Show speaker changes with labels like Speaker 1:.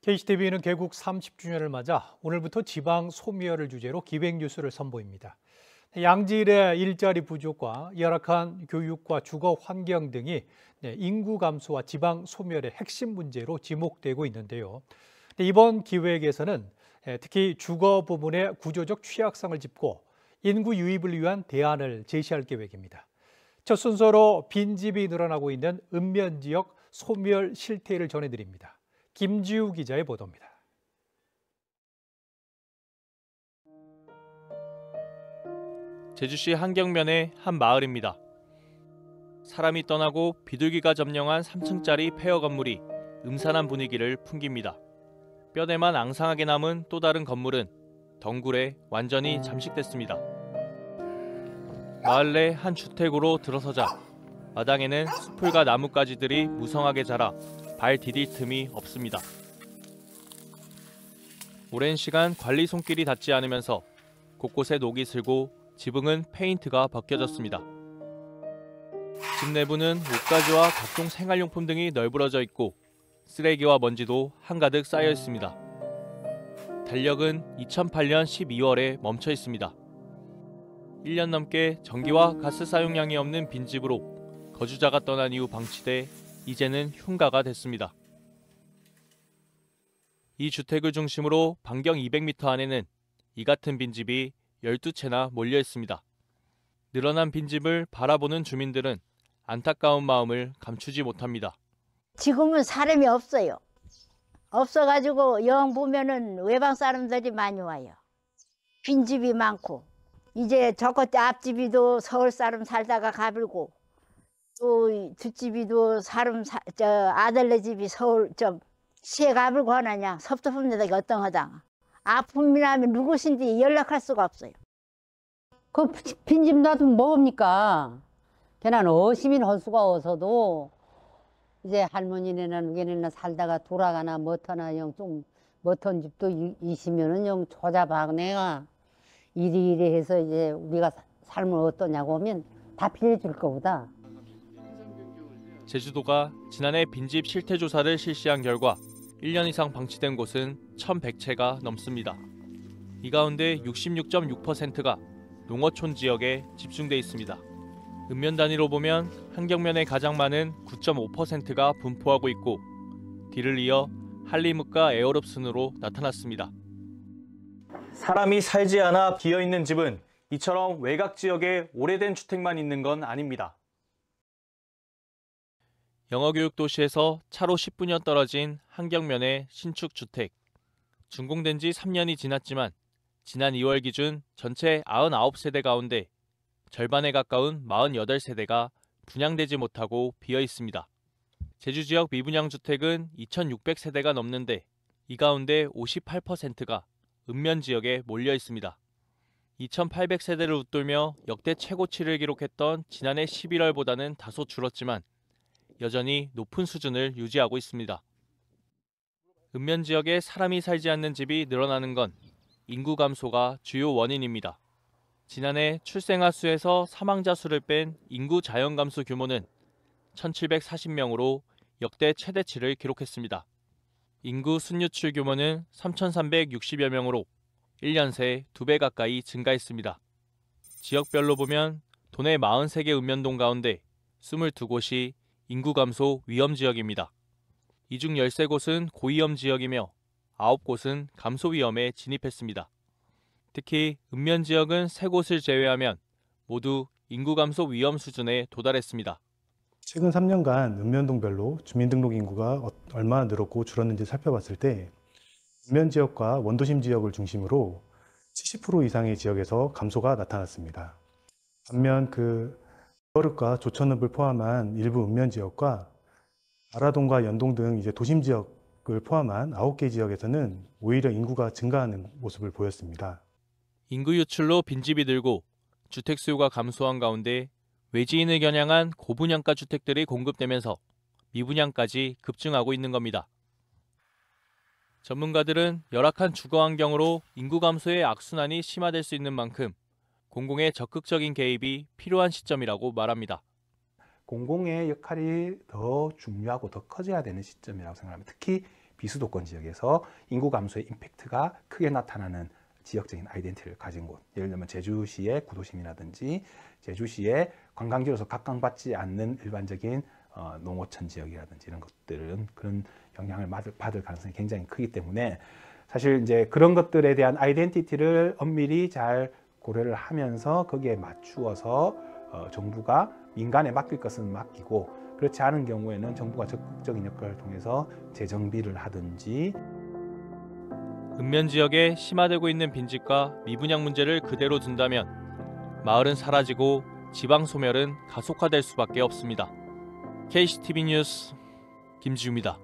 Speaker 1: KCTV는 개국 30주년을 맞아 오늘부터 지방 소멸을 주제로 기획 뉴스를 선보입니다. 양질의 일자리 부족과 열악한 교육과 주거 환경 등이 인구 감소와 지방 소멸의 핵심 문제로 지목되고 있는데요. 이번 기획에서는 특히 주거 부문의 구조적 취약성을 짚고 인구 유입을 위한 대안을 제시할 계획입니다. 첫 순서로 빈집이 늘어나고 있는 읍면지역 소멸 실태를 전해드립니다. 김지우 기자의 보도입니다.
Speaker 2: 제주시 한경면의 한 마을입니다. 사람이 떠나고 비둘기가 점령한 3층짜리 폐허 건물이 음산한 분위기를 풍깁니다. 뼈대만 앙상하게 남은 또 다른 건물은 덩굴에 완전히 잠식됐습니다. 마을 내 한 주택으로 들어서자 마당에는 수풀과 나뭇가지들이 무성하게 자라 발 디딜 틈이 없습니다. 오랜 시간 관리 손길이 닿지 않으면서 곳곳에 녹이 슬고 지붕은 페인트가 벗겨졌습니다. 집 내부는 옷가지와 각종 생활용품 등이 널브러져 있고 쓰레기와 먼지도 한가득 쌓여 있습니다. 달력은 2008년 12월에 멈춰 있습니다. 1년 넘게 전기와 가스 사용량이 없는 빈집으로 거주자가 떠난 이후 방치돼 이제는 흉가가 됐습니다. 이 주택을 중심으로 반경 200m 안에는 이 같은 빈집이 12채나 몰려 있습니다. 늘어난 빈집을 바라보는 주민들은 안타까운 마음을 감추지 못합니다.
Speaker 3: 지금은 사람이 없어요. 없어가지고 영 보면은 외방 사람들이 많이 와요. 빈집이 많고 이제 저것 앞집이도 서울 사람 살다가 가불고 또 뒷집이도 아들네 집이 서울 시에 가불고 하느냐 섭섭한 데가 어떤 하당 아픔이 나면 누구신지 연락할 수가 없어요.
Speaker 4: 그 빈집 놔두면 뭐합니까? 걔는 어시민 할 수가 없어도 이제 할머니네나 누구네나 살다가 돌아가나 뭐터나 좀 뭐턴 집도 있으면은 영 조잡하고 내가 이리 해서 이제 우리가 삶을 어떠냐고 하면 다 빌려줄 거보다.
Speaker 2: 제주도가 지난해 빈집 실태 조사를 실시한 결과 1년 이상 방치된 곳은 1,100채가 넘습니다. 이 가운데 66.6%가 농어촌 지역에 집중돼 있습니다. 읍면 단위로 보면 한경면에 가장 많은 9.5%가 분포하고 있고 뒤를 이어 한림읍과 애월읍 순으로 나타났습니다.
Speaker 5: 사람이 살지 않아 비어있는 집은 이처럼 외곽 지역에 오래된 주택만 있는 건 아닙니다.
Speaker 2: 영어교육 도시에서 차로 10분여 떨어진 한경면의 신축 주택. 준공된 지 3년이 지났지만 지난 2월 기준 전체 99세대 가운데 절반에 가까운 48세대가 분양되지 못하고 비어 있습니다. 제주 지역 미분양 주택은 2,600세대가 넘는데 이 가운데 58%가 읍면 지역에 몰려 있습니다. 2,800세대를 웃돌며 역대 최고치를 기록했던 지난해 11월보다는 다소 줄었지만 여전히 높은 수준을 유지하고 있습니다. 읍면 지역에 사람이 살지 않는 집이 늘어나는 건 인구 감소가 주요 원인입니다. 지난해 출생아 수에서 사망자 수를 뺀 인구 자연 감소 규모는 1,740명으로 역대 최대치를 기록했습니다. 인구 순유출 규모는 3,360여 명으로 1년 새 2배 가까이 증가했습니다. 지역별로 보면 도내 43개 읍면동 가운데 22곳이 인구 감소 위험 지역입니다. 이 중 13곳은 고위험 지역이며 9곳은 감소 위험에 진입했습니다. 특히 읍면 지역은 3곳을 제외하면 모두 인구 감소 위험 수준에 도달했습니다.
Speaker 6: 최근 3년간 읍면동별로 주민등록 인구가 얼마나 늘었고 줄었는지 살펴봤을 때 읍면 지역과 원도심 지역을 중심으로 70% 이상의 지역에서 감소가 나타났습니다. 반면 애월읍과 조천읍을 포함한 일부 읍면 지역과 아라동과 연동 등 이제 도심 지역을 포함한 9개 지역에서는 오히려 인구가 증가하는 모습을 보였습니다.
Speaker 2: 인구 유출로 빈집이 늘고 주택 수요가 감소한 가운데 외지인을 겨냥한 고분양가 주택들이 공급되면서 미분양까지 급증하고 있는 겁니다. 전문가들은 열악한 주거 환경으로 인구 감소의 악순환이 심화될 수 있는 만큼 공공의 적극적인 개입이 필요한 시점이라고 말합니다.
Speaker 7: 공공의 역할이 더 중요하고 더 커져야 되는 시점이라고 생각합니다. 특히 비수도권 지역에서 인구 감소의 임팩트가 크게 나타나는 지역적인 아이덴티티를 가진 곳, 예를 들면 제주시의 구도심이라든지 제주시의 관광지로서 각광받지 않는 일반적인 농어촌 지역이라든지 이런 것들은 그런 영향을 받을 가능성이 굉장히 크기 때문에 사실 이제 그런 것들에 대한 아이덴티티를 엄밀히 잘 고려를 하면서 거기에 맞추어서 정부가 민간에 맡길 것은 맡기고 그렇지 않은 경우에는 정부가 적극적인 역할을 통해서 재정비를 하든지.
Speaker 2: 읍면 지역에 심화되고 있는 빈집과 미분양 문제를 그대로 둔다면 마을은 사라지고 지방 소멸은 가속화될 수밖에 없습니다. KCTV 뉴스 김지우입니다.